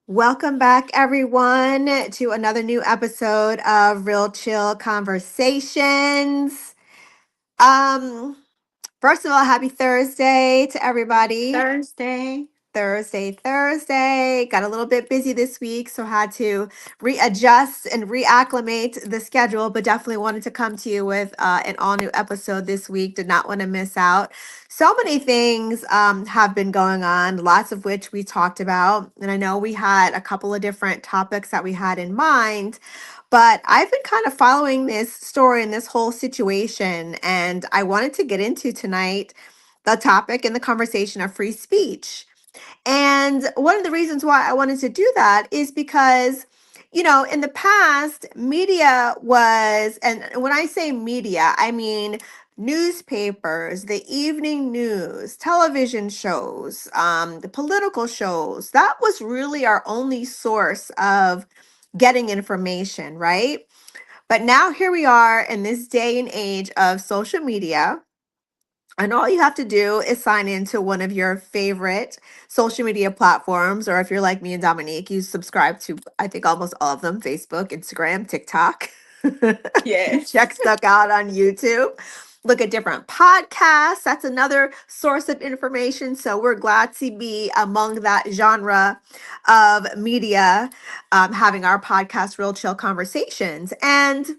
Welcome back, everyone, to another new episode of Real Chill Conversations. Um, First of all, happy Thursday to everybody. Thursday. Thursday. Got a little bit busy this week, so had to readjust and reacclimate the schedule, but definitely wanted to come to you with an all new episode this week. Did not want to miss out. So many things have been going on, lots of which we talked about. And I know we had a couple of different topics that we had in mind, but I've been kind of following this story and this whole situation, and I wanted to get into tonight the topic and the conversation of free speech. And one of the reasons why I wanted to do that is because, in the past, media was, and when I say media, I mean newspapers, the evening news, television shows, the political shows. That was really our only source of getting information, right? But now here we are in this day and age of social media, and all you have to do is sign into one of your favorite social media platforms, or if you're like me and Dominique, you subscribe to, I think, almost all of them: Facebook, Instagram, TikTok. Yes. Check stuff out on YouTube. Look at different podcasts. That's another source of information. So we're glad to be among that genre of media, having our podcast, Real Chill Conversations. And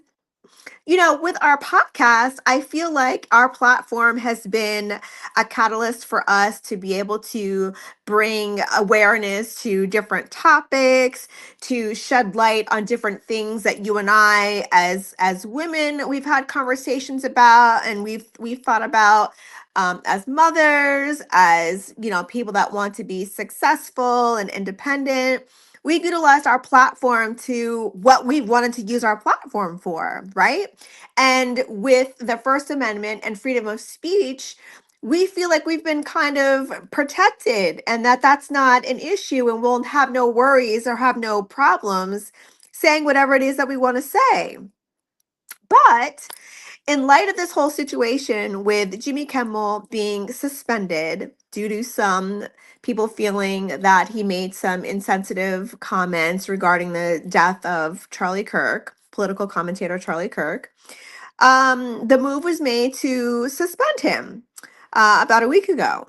with our podcast, I feel like our platform has been a catalyst for us to be able to bring awareness to different topics, to shed light on different things that you and I as women we've had conversations about, and we've thought about as mothers, as people that want to be successful and independent. We've utilized our platform to what we wanted to use our platform for, right? And with the First Amendment and freedom of speech, we feel like we've been kind of protected, and that that's not an issue, and we'll have no worries or have no problems saying whatever it is that we want to say. But in light of this whole situation with Jimmy Kimmel being suspended due to some people feeling that he made some insensitive comments regarding the death of Charlie Kirk, political commentator Charlie Kirk, the move was made to suspend him about a week ago.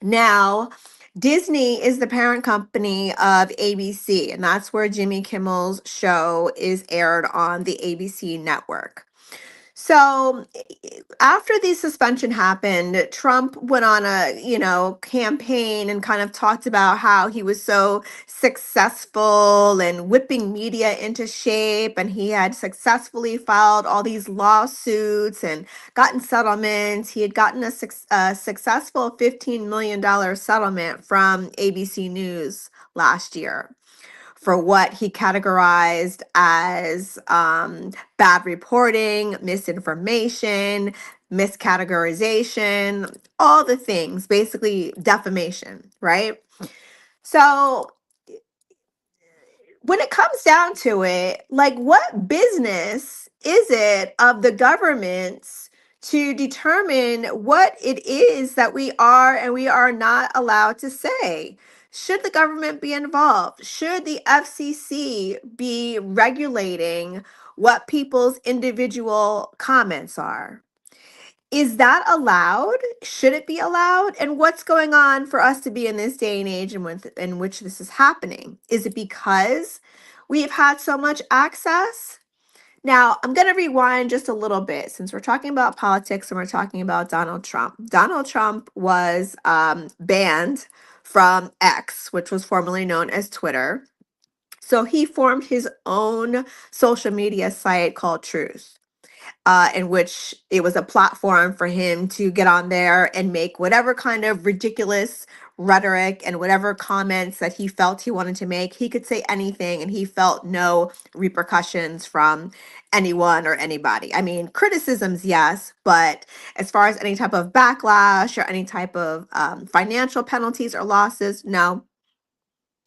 Now, Disney is the parent company of ABC, and that's where Jimmy Kimmel's show is aired on the ABC network. So after the suspension happened, Trump went on a, campaign and kind of talked about how he was so successful and whipping media into shape, and he had successfully filed all these lawsuits and gotten settlements. He had gotten a successful $15 million settlement from ABC News last year for what he categorized as bad reporting, misinformation, miscategorization, all the things, basically defamation, right? So when it comes down to it, like, what business is it of the government's to determine what it is that we are and we are not allowed to say? Should the government be involved? Should the FCC be regulating what people's individual comments are? Is that allowed? Should it be allowed? And what's going on for us to be in this day and age in which this is happening? Is it because we've had so much access? Now, I'm going to rewind just a little bit since we're talking about politics and we're talking about Donald Trump. Donald Trump was banned from X, which was formerly known as Twitter. So he formed his own social media site called Truth, in which it was a platform for him to get on there and make whatever kind of ridiculous rhetoric and whatever comments that he felt he wanted to make. He could say anything and he felt no repercussions from anyone or anybody. I mean, criticisms, yes, but as far as any type of backlash or any type of financial penalties or losses, no,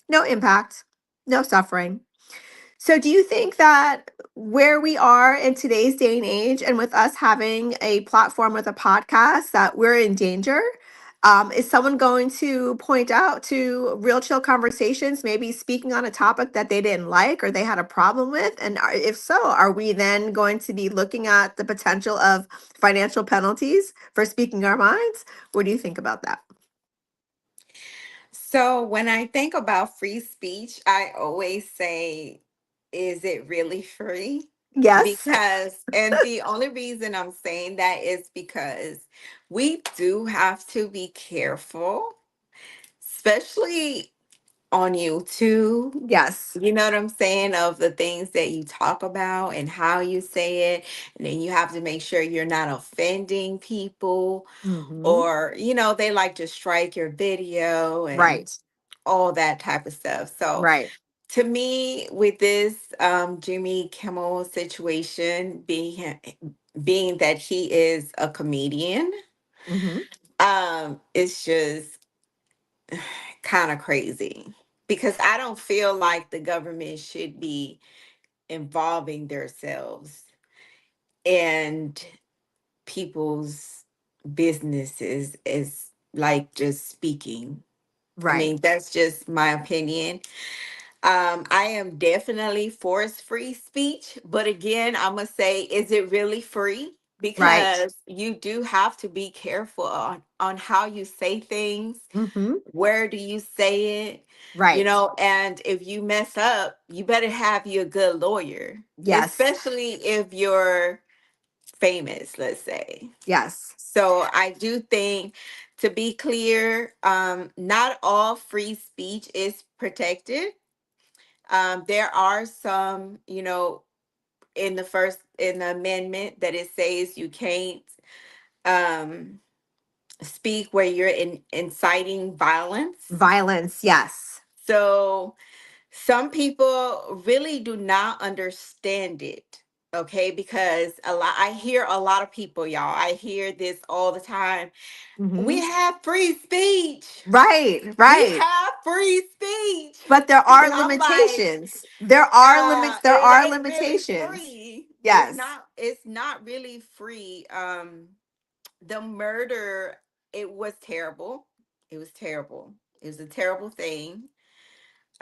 no impact, no suffering. So, do you think that where we are in today's day and age, and with us having a platform with a podcast, that we're in danger? Is someone going to point out to Real Chill Conversations, maybe speaking on a topic that they didn't like or they had a problem with? And if so, are we then going to be looking at the potential of financial penalties for speaking our minds? What do you think about that? So when I think about free speech, I always say, is it really free? Yes. And the only reason I'm saying that is because we do have to be careful, especially on YouTube. Yes. You know what I'm saying? Of the things that you talk about and how you say it. And then you have to make sure you're not offending people, Hmm. or, they like to strike your video and Right. all that type of stuff. So Right. to me, with this Jimmy Kimmel situation, being that he is a comedian, Hmm. it's just kind of crazy, because I don't feel like the government should be involving themselves and people's businesses, is like just speaking. I Right. mean, that's just my opinion. I am definitely for free speech, but again, I'm gonna say, is it really free? Right. Because you do have to be careful on how you say things. Hmm. Where do you say it? Right. And if you mess up, you better have you a good lawyer, Yes. especially if you're famous, let's say. Yes. So I do think, to be clear, not all free speech is protected. There are some, in the amendment, that it says you can't um, speak where you're inciting violence. Violence. Yes. So some people really do not understand it. Okay, because I hear a lot of people, y'all. I hear this all the time. We Hmm. have free speech. Right. We Right. have free speech. But there are And I'm like, limitations. There are limits. There it are ain't really limitations. free. Yes. It's not really free. The murder, it was terrible. It was terrible. It was a terrible thing.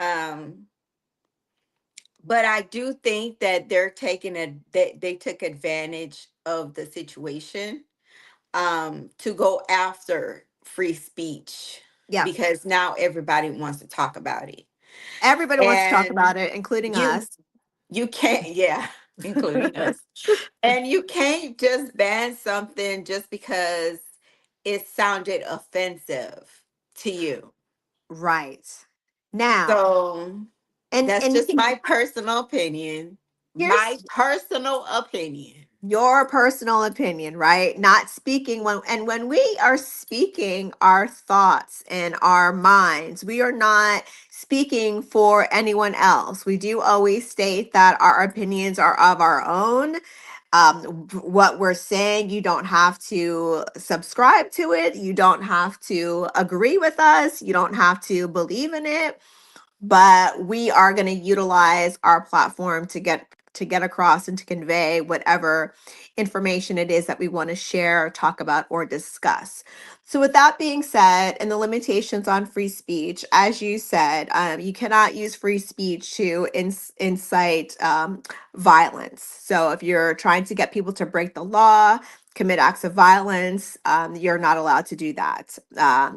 Um, but I do think that they took advantage of the situation, to go after free speech, Yep. because now everybody wants to talk about it. Everybody wants to talk And about it, including you us. you can't, yeah, including us. And you can't just ban something just because it sounded offensive to you. Right. Now, So that's and just my personal opinion. here's My personal opinion. your personal opinion, right? Not speaking when we are speaking our thoughts and our minds, we are not speaking for anyone else. We do always state that our opinions are of our own. What we're saying, you don't have to subscribe to it, you don't have to agree with us, you don't have to believe in it, but we are going to utilize our platform to get across and to convey whatever information it is that we want to share, talk about, or discuss. So with that being said, and the limitations on free speech, as you said, you cannot use free speech to incite violence. So if you're trying to get people to break the law, commit acts of violence, you're not allowed to do that.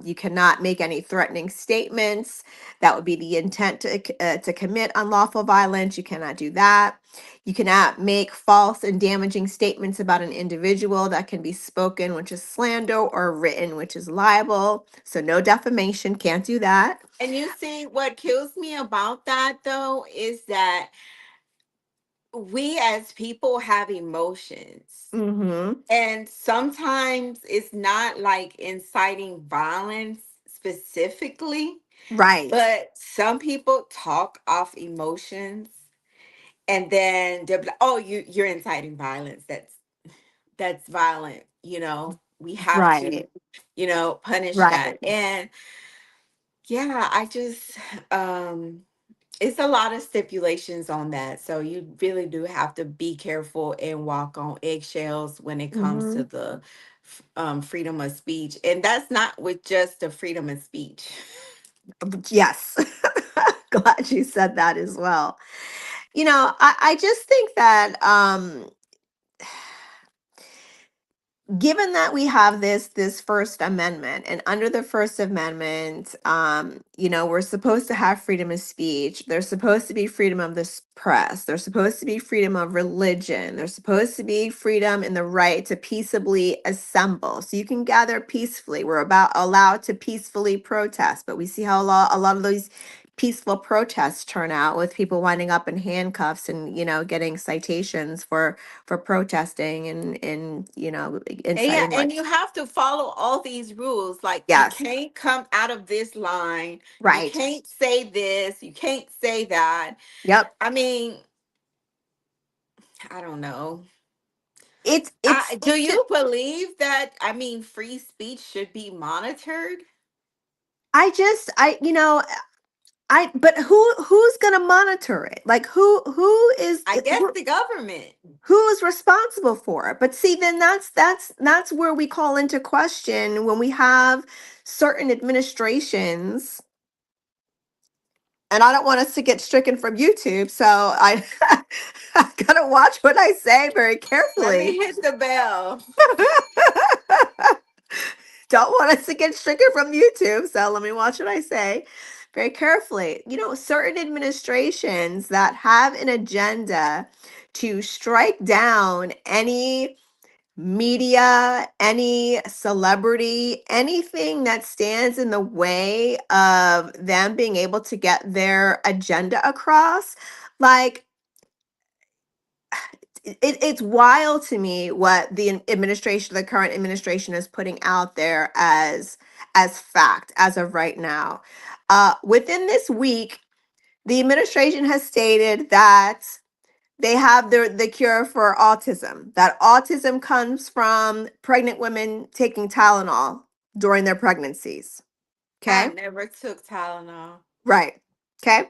You cannot make any threatening statements that would be the intent to commit unlawful violence. You cannot do that. You cannot make false and damaging statements about an individual that can be spoken, which is slander, or written, which is libel. So no defamation, can't do that. And you see, what kills me about that, though, is that we as people have emotions. Mm-hmm. And sometimes it's not like inciting violence specifically, Right. but some people talk off emotions, and then they're like, "Oh, you're inciting violence. That's violent. We have to, Right. punish that." Right. And yeah, um it's a lot of stipulations on that. So you really do have to be careful and walk on eggshells when it comes to Mm-hmm. the freedom of speech, and that's not with just the freedom of speech. Yes. Glad you said that as well. I just think that given that we have this First Amendment, and under the First Amendment, we're supposed to have freedom of speech. There's supposed to be freedom of the press. There's supposed to be freedom of religion. There's supposed to be freedom in the right to peaceably assemble, so you can gather peacefully. We're about allowed to peacefully protest, but we see how a lot of those peaceful protests turn out, with people winding up in handcuffs and getting citations for protesting and And yeah, inciting and like. you have to follow all these rules. Like, you Yes. can't come out of this line. You Right. can't say this. You can't say that. Yep. I mean, I don't know. It's Do just, you believe that? I mean, free speech should be monitored? I but who's gonna monitor it? Like, I guess the government. who is responsible for it? But see, then that's where we call into question when we have certain administrations. And I don't want us to get stricken from YouTube, so I gotta watch what I say very Let me carefully. hit the bell. Don't want us to get stricken from YouTube, so let me watch what I say very carefully. Certain administrations that have an agenda to strike down any media, any celebrity, anything that stands in the way of them being able to get their agenda across. Like, it's wild to me what the current administration is putting out there as fact as of right now. Within this week, the administration has stated that they have the cure for autism. That autism comes from pregnant women taking Tylenol during their pregnancies. I Okay, never took Tylenol. right. Okay,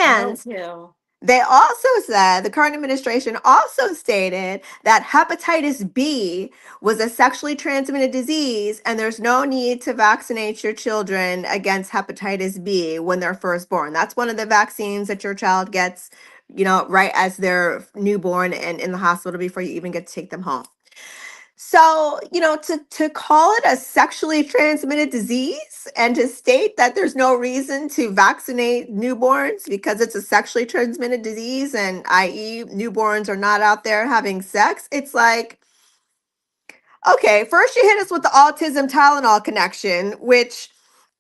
No and pill. they also said, the current administration also stated that hepatitis B was a sexually transmitted disease, and there's no need to vaccinate your children against hepatitis B when they're first born. That's one of the vaccines that your child gets, right as they're newborn and in the hospital before you even get to take them home. So, to call it a sexually transmitted disease and to state that there's no reason to vaccinate newborns because it's a sexually transmitted disease, and i.e., newborns are not out there having sex, it's like, okay, first you hit us with the autism Tylenol connection, which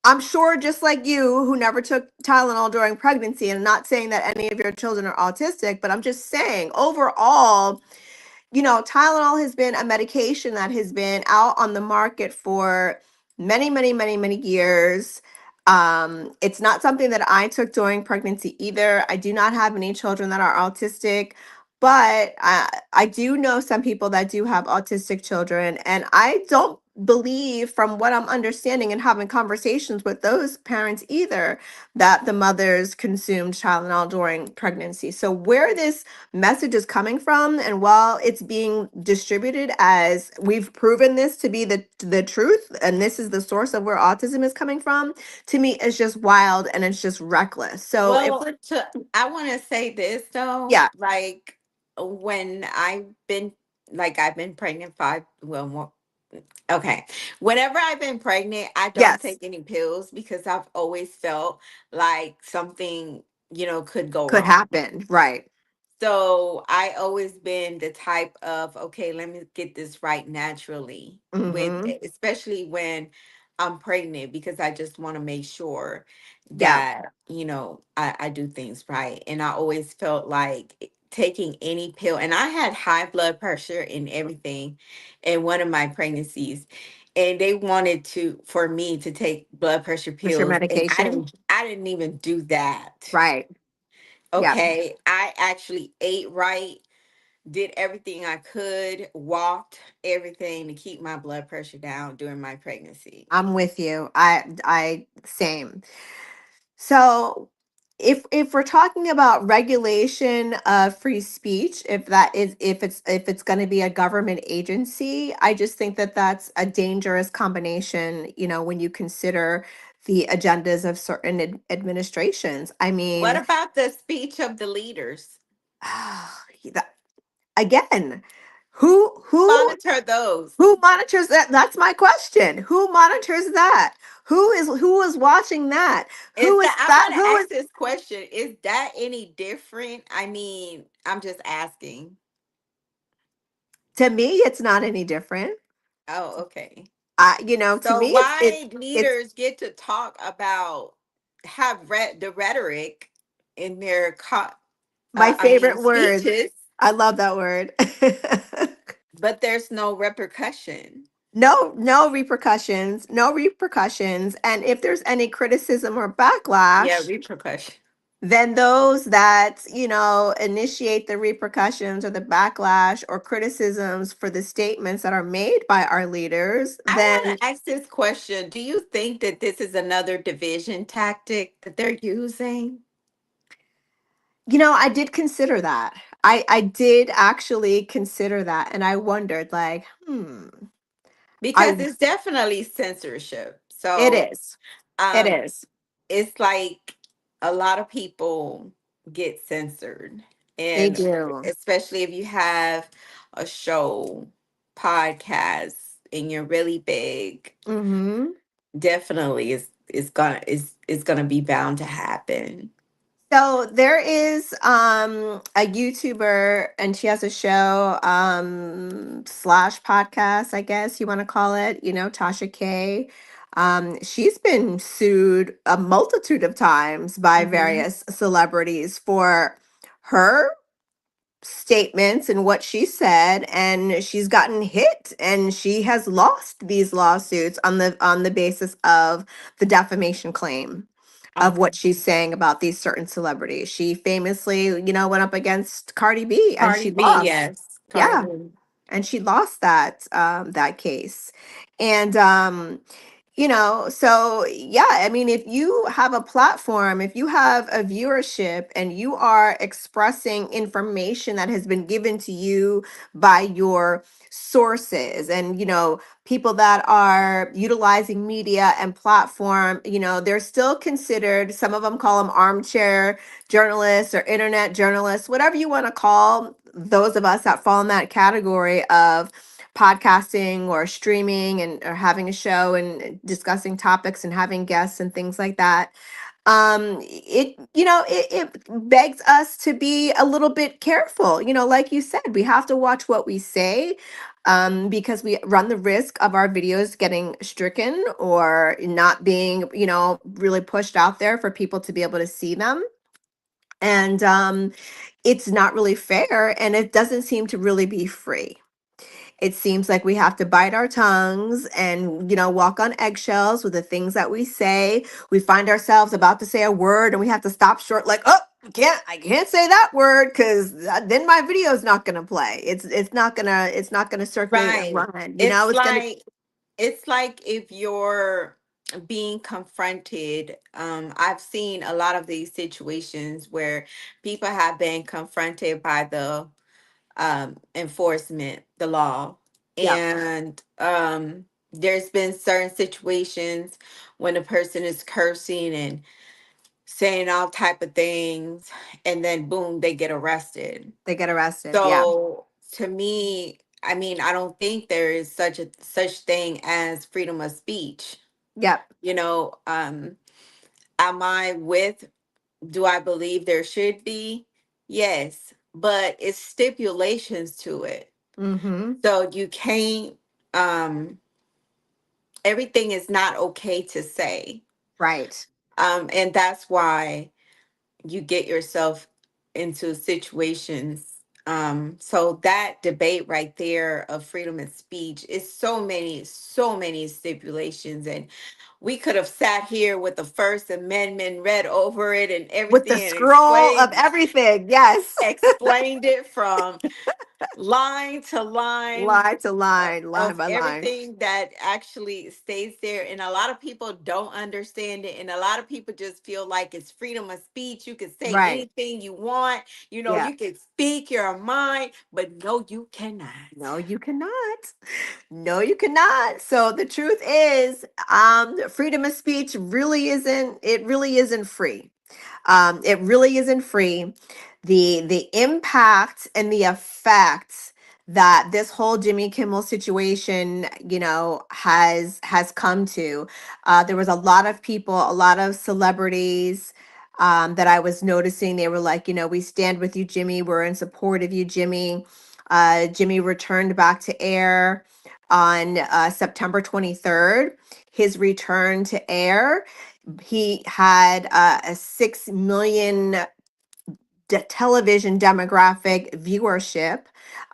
I'm sure, just like you, who never took Tylenol during pregnancy, and I'm not saying that any of your children are autistic, but I'm just saying overall, Tylenol has been a medication that has been out on the market for many, many, many, many years. It's not something that I took during pregnancy either. I do not have any children that are autistic, but I do know some people that do have autistic children, and I don't believe, from what I'm understanding and having conversations with those parents either, that the mothers consumed Tylenol during pregnancy. So where this message is coming from, and while it's being distributed as we've proven this to be the truth, and this is the source of where autism is coming from, to me it's just wild and it's just reckless. So if Well, we're, I want to say this though, yeah, like, when I've been pregnant five, well, more, okay. Whenever I've been pregnant, I don't yes, take any pills because I've always felt like something, could go could wrong. happen, right. So I always been the type of, okay, let me get this right naturally, with Mm-hmm. especially when I'm pregnant, because I just want to make sure Yeah. that, I do things right. And I always felt like taking any pill, and I had high blood pressure and everything in one of my pregnancies. And they wanted for me to take blood pressure What's your pills, and medication? I didn't even do that. Right. Yeah. Okay, I actually ate right, did everything I could, walked, everything to keep my blood pressure down during my pregnancy. I'm with you. I same. So if we're talking about regulation of free speech, if it's going to be a government agency, I just think that that's a dangerous combination, when you consider the agendas of certain administrations. I What mean, about the speech of the leaders? that- again, who who Monitor those. who monitors that? That's my question. Who monitors that? Who is watching that? Is that, I'm gonna Who ask is this question. Is that any different? I mean, I'm just asking. To me, it's not any different. Oh, okay. To So me, why it's leaders get to talk about, have read the rhetoric in their my I mean favorite word. speeches, I love that word. but there's no repercussion. No repercussions, no repercussions. And if there's any criticism or Yeah, backlash, repercussion. then those that, initiate the repercussions or the backlash or criticisms for the statements that are made by our leaders, I want then, to ask this question. Do you think that this is another division tactic that they're using? I did consider that. I did actually consider that. And I wondered, like, I, Because it's definitely censorship. it So, is. It um, is. it's like a lot of people get censored, They and do. especially if you have a show, podcast, and you're really big, Hmm. definitely it's gonna be bound to happen. So there is a YouTuber, and she has a show slash podcast, I guess you want to call it, Tasha K. She's been sued a multitude of times by Hmm. various celebrities for her statements and what she said, and she's gotten hit, and she has lost these lawsuits on the basis of the defamation claim of Okay. what she's saying about these certain celebrities. She famously, went up against Cardi B, and Cardi she B, lost. yes, Cardi Yeah, B. and she lost that case. And so yeah, I mean, if you have a platform, if you have a viewership, and you are expressing information that has been given to you by your sources, and people that are utilizing media and platform, they're still considered, some of them call them armchair journalists or internet journalists, whatever you want to call those of us that fall in that category of podcasting or streaming, and or having a show and discussing topics and having guests and things like that. It begs us to be a little bit careful. Like you said, we have to watch what we say, because we run the risk of our videos getting stricken or not being, really pushed out there for people to be able to see them. And it's not really fair, and it doesn't seem to really be free. It seems like we have to bite our tongues and, walk on eggshells with the things that we say. We find ourselves about to say a word, and we have to stop short, like, oh, I can't say that word, because then my video is not going to play. It's not gonna circulate and Right. run. It's It's gonna. like it's like if you're being confronted. I've seen a lot of these situations where people have been confronted by the enforcement, the law, Yeah, and there's been certain situations when a person is cursing and saying all type of things, and then boom, they get arrested. they get arrested. Yeah. So to me, I mean, I don't think there is such thing as freedom of speech. Yep. You know, am I with, do I believe there should be? Yes, but it's stipulations to it. Mm-hmm. So you can't, um everything is not okay to say. Right. And that's why you get yourself into situations. So that debate right there of freedom of speech is so many stipulations, and we could have sat here with the First Amendment, read over it and With the everything, and scroll of everything. Yes. explained it from line to line Line to line, line of by line. everything that actually stays there. And a lot of people don't understand it. And a lot of people just feel like it's freedom of speech. You can say Right. anything you want, Yeah. you can speak your mind, but no, you cannot. No, you cannot. No, you cannot. So the truth is, freedom of speech really isn't, it really isn't free. It really isn't free. The impact and the effects that this whole Jimmy Kimmel situation, has come to. There was a lot of people, a lot of celebrities, that I was noticing. They were like, we stand with you, Jimmy. We're in support of you, Jimmy. Jimmy returned back to air on September 23rd. His return to air, he had a 6 million television demographic viewership.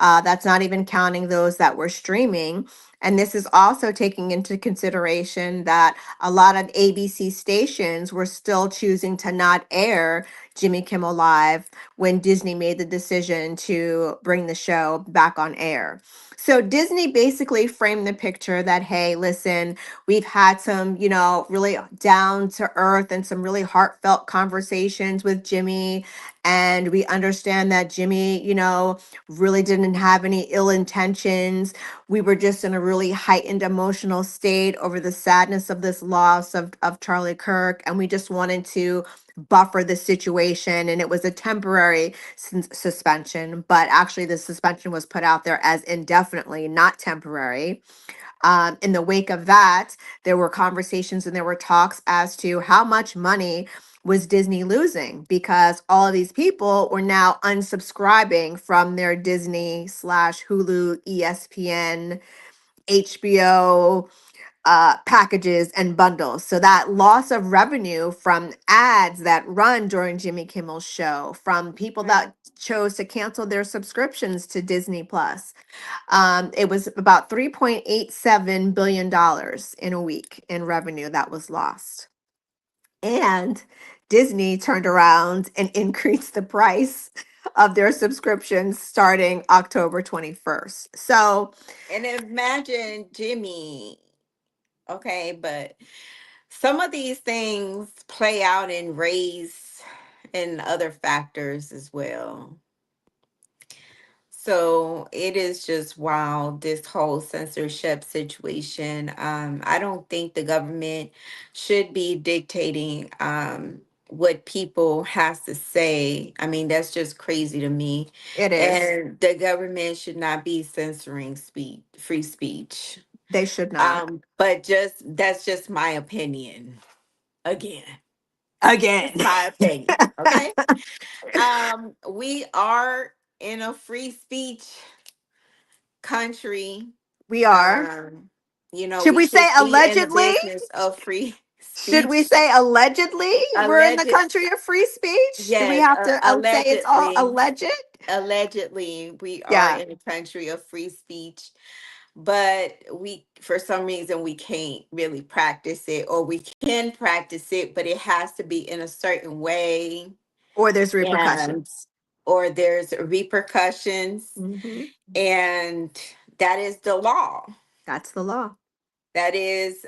That's not even counting those that were streaming. And this is also taking into consideration that a lot of ABC stations were still choosing to not air Jimmy Kimmel Live when Disney made the decision to bring the show back on air. So Disney basically framed the picture that, hey, listen, we've had some, really down to earth and some really heartfelt conversations with Jimmy, and we understand that Jimmy, really didn't have any ill intentions. We were just in a really heightened emotional state over the sadness of this loss of Charlie Kirk. And we just wanted to buffer the situation. And it was a temporary suspension, but actually, the suspension was put out there as indefinitely, not temporary. In the wake of that, there were conversations and there were talks as to how much money was Disney losing, because all of these people were now unsubscribing from their Disney slash Hulu, ESPN, HBO packages and bundles. So that loss of revenue from ads that run during Jimmy Kimmel's show, from people Right. that chose to cancel their subscriptions to Disney Plus, it was about $3.87 billion in a week in revenue that was lost. And Disney turned around and increased the price of their subscriptions starting October 21st. So And imagine Jimmy. Okay, but some of these things play out in race and other factors as well. So it is just wild, this whole censorship situation. I don't think the government should be dictating what people has to say. I mean, that's just crazy to me. it is. And the government should not be censoring free speech. They should not. But just that's just my opinion. Again, Again. it's my opinion. Okay. We are in a free speech country. We are. Should We we say should be in the allegedly? business of free Should we speech. say allegedly we're in the Alleged, country of free speech? Do we yes, have to say it's all allegedly, alleged? allegedly, we are Yeah. in a country of free speech, but for some reason, we can't really practice it, or we can practice it, but it has to be in a certain way, Or there's and repercussions. or there's repercussions, Hmm. and that is the law. That's the law. That is,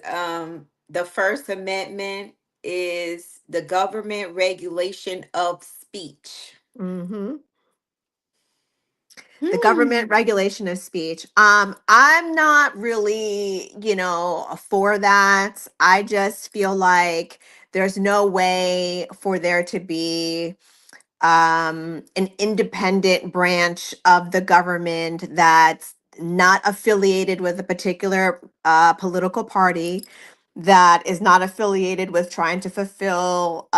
the First Amendment is the government regulation of speech. Hmm. The government Hmm. regulation of speech. I'm not really, for that. I just feel like there's no way for there to be an independent branch of the government that's not affiliated with a particular political party, that is not affiliated with trying to fulfill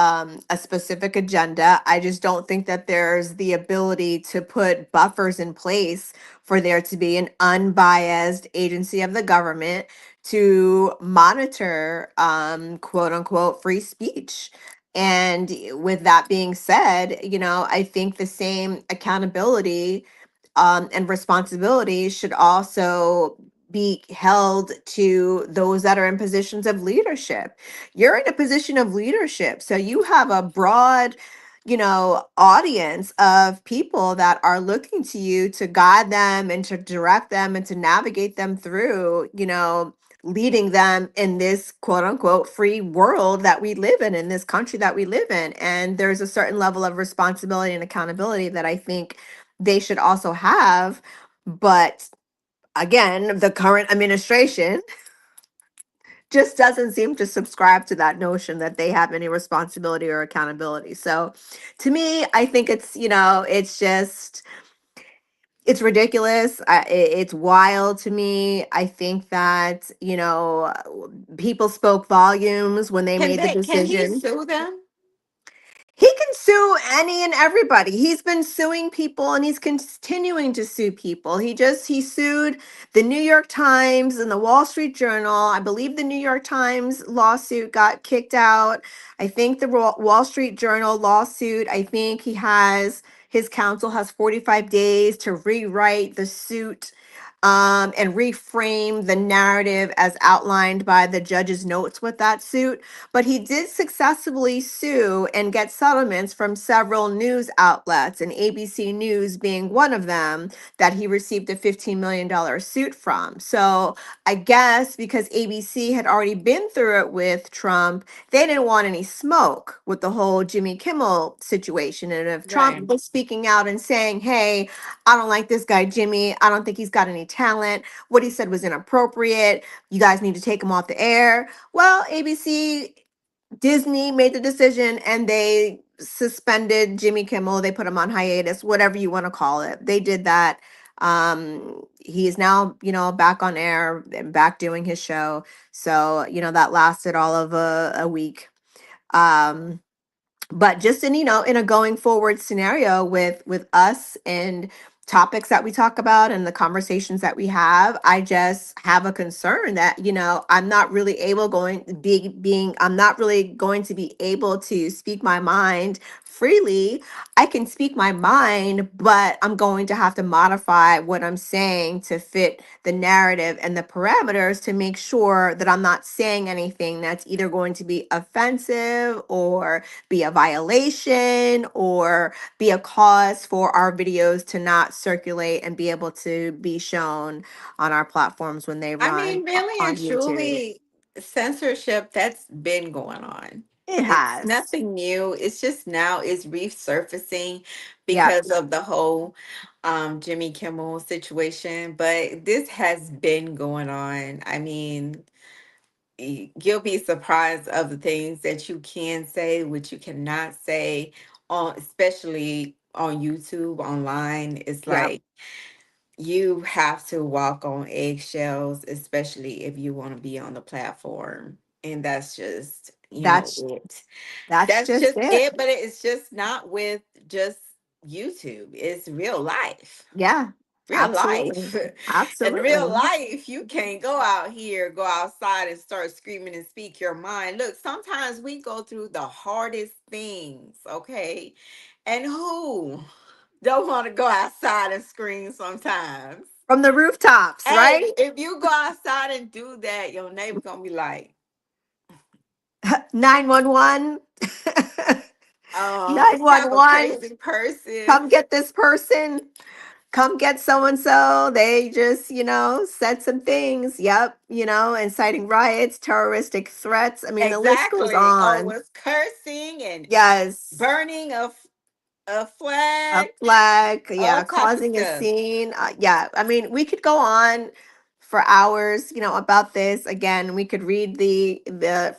a specific agenda. I just don't think that there's the ability to put buffers in place for there to be an unbiased agency of the government to monitor, quote unquote, free speech. And with that being said, I think the same accountability and responsibility should also be held to those that are in positions of leadership. You're in a position of leadership, so you have a broad, audience of people that are looking to you to guide them and to direct them and to navigate them through, leading them in this quote unquote free world that we live in this country that we live in. And there's a certain level of responsibility and accountability that I think they should also have. But again, the current administration just doesn't seem to subscribe to that notion that they have any responsibility or accountability. So to me, I think it's just, it's ridiculous. It's wild to me. I think that, people spoke volumes when they made the Can he decision. sue them? He can sue any and everybody. He's been suing people and he's continuing to sue people. He sued the New York Times and the Wall Street Journal. I believe the New York Times lawsuit got kicked out. I think the Wall Street Journal lawsuit, I think his counsel has 45 days to rewrite the suit, and reframe the narrative as outlined by the judge's notes with that suit. But he did successfully sue and get settlements from several news outlets, and ABC News being one of them, that he received a $15 million suit from. So I guess because ABC had already been through it with Trump, they didn't want any smoke with the whole Jimmy Kimmel situation. And if Right. Trump was speaking out and saying, hey, I don't like this guy, Jimmy, I don't think he's got any talent, what he said was inappropriate, you guys need to take him off the air. Well, ABC, Disney made the decision and they suspended Jimmy Kimmel. They put him on hiatus, whatever you want to call it. They did that. He is now, back on air and back doing his show. So, that lasted all of a week. Um, but just in a going forward scenario with us and topics that we talk about and the conversations that we have, I just have a concern that I'm not really able going be being I'm not really going to be able to speak my mind freely. I can speak my mind, but I'm going to have to modify what I'm saying to fit the narrative and the parameters to make sure that I'm not saying anything that's either going to be offensive or be a violation or be a cause for our videos to not circulate and be able to be shown on our platforms when they I run mean, really on and YouTube. truly, censorship that's been going on. It It's has. nothing new. It's just now it's resurfacing Yeah, because of the whole Jimmy Kimmel situation. But this has been going on. I mean, you'll be surprised of the things that you can say, which you cannot say on, especially on YouTube, online. It's yeah. like you have to walk on eggshells, especially if you want to be on the platform. And that's just, That's it. that's That's just just it. it, but it's just not with just YouTube. It's real life. Yeah, Real absolutely. life. In real Absolutely. life, you can't go out here, go outside and start screaming and speak your mind. Look, sometimes we go through the hardest things, okay? And who don't want to go outside and scream sometimes? From the rooftops, Hey, right? if you go outside and do that, your neighbor gonna be like, 911. you have a 911. crazy person. Come get this person. Come get so and so. They just, said some things. Yep, inciting riots, terroristic threats. I mean, the list goes Exactly. Oh, on. was cursing and Yes. burning a A flag, flag, all yeah, type of causing a stuff. scene. Yeah, I mean, we could go on for hours, about this. Again, we could read the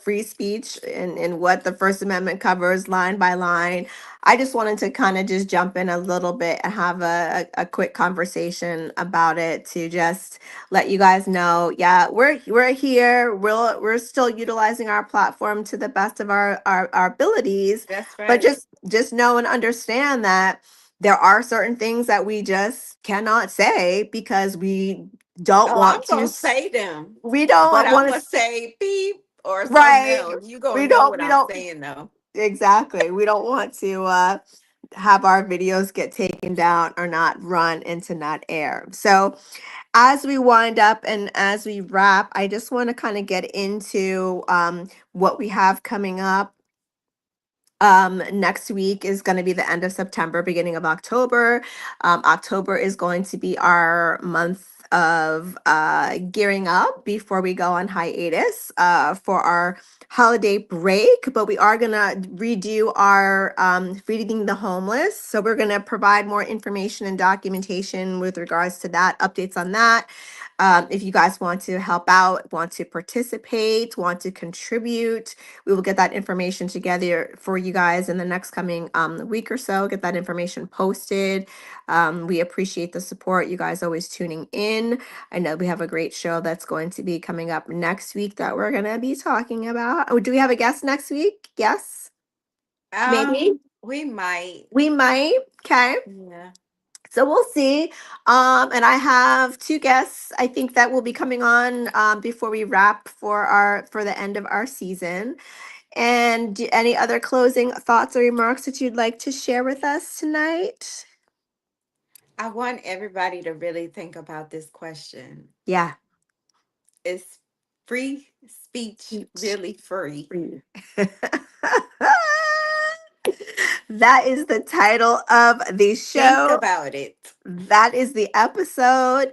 free speech and what the First Amendment covers line by line. I just wanted to kind of just jump in a little bit and have a quick conversation about it to just let you guys know, yeah, we're here. We're still utilizing our platform to the best of our abilities, That's but right. just know and understand that there are certain things that we just cannot say because don't Oh, I'm want to gonna say them, we but don't I'm want gonna to say beep or something right else. You gonna we know don't what we I'm don't saying though. exactly we don't want to have our videos get taken down or not run into not air. So as we wind up and as we wrap, I just want to kind of get into what we have coming up. Next week is going to be the end of September, beginning of October. October is going to be our month of gearing up before we go on hiatus for our holiday break. But we are going to redo our Feeding the Homeless. So we're going to provide more information and documentation with regards to that, updates on that. If you guys want to help out, want to participate, want to contribute, we will get that information together for you guys in the next coming week or so. Get that information posted. We appreciate the support. You guys always tuning in. I know we have a great show that's going to be coming up next week that we're going to be talking about. Oh, do we have a guest next week? Yes, maybe. We might. We might. Okay. Yeah. So we'll see. And I have two guests I think that will be coming on before we wrap for the end of our season. And any other closing thoughts or remarks that you'd like to share with us tonight? I want everybody to really think about this question. Yeah. Is free speech Each really free? free. That is the title of the Think show. about it. That is the episode.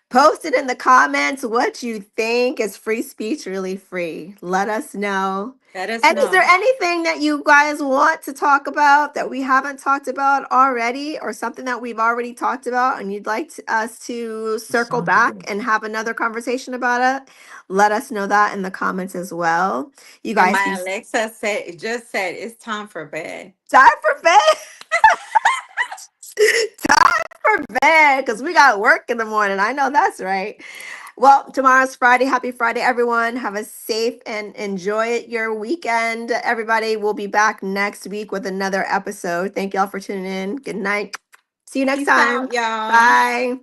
Post it in the comments what you think. Is free speech really free? Let us know. Let us And is there know. anything that you guys want to talk about that we haven't talked about already, or something that we've already talked about and you'd like us to circle back and have another conversation about it? Let us know that in the comments as well. You And guys be my Alexa just said it's time for bed. time for bed. Time for bed because we got work in the morning. I know that's right. Well, tomorrow's Friday. Happy Friday, everyone. Have a safe and enjoy your weekend. Everybody will be back next week with another episode. Thank y'all for tuning in. Good night. See you next Peace time. out, y'all. Bye.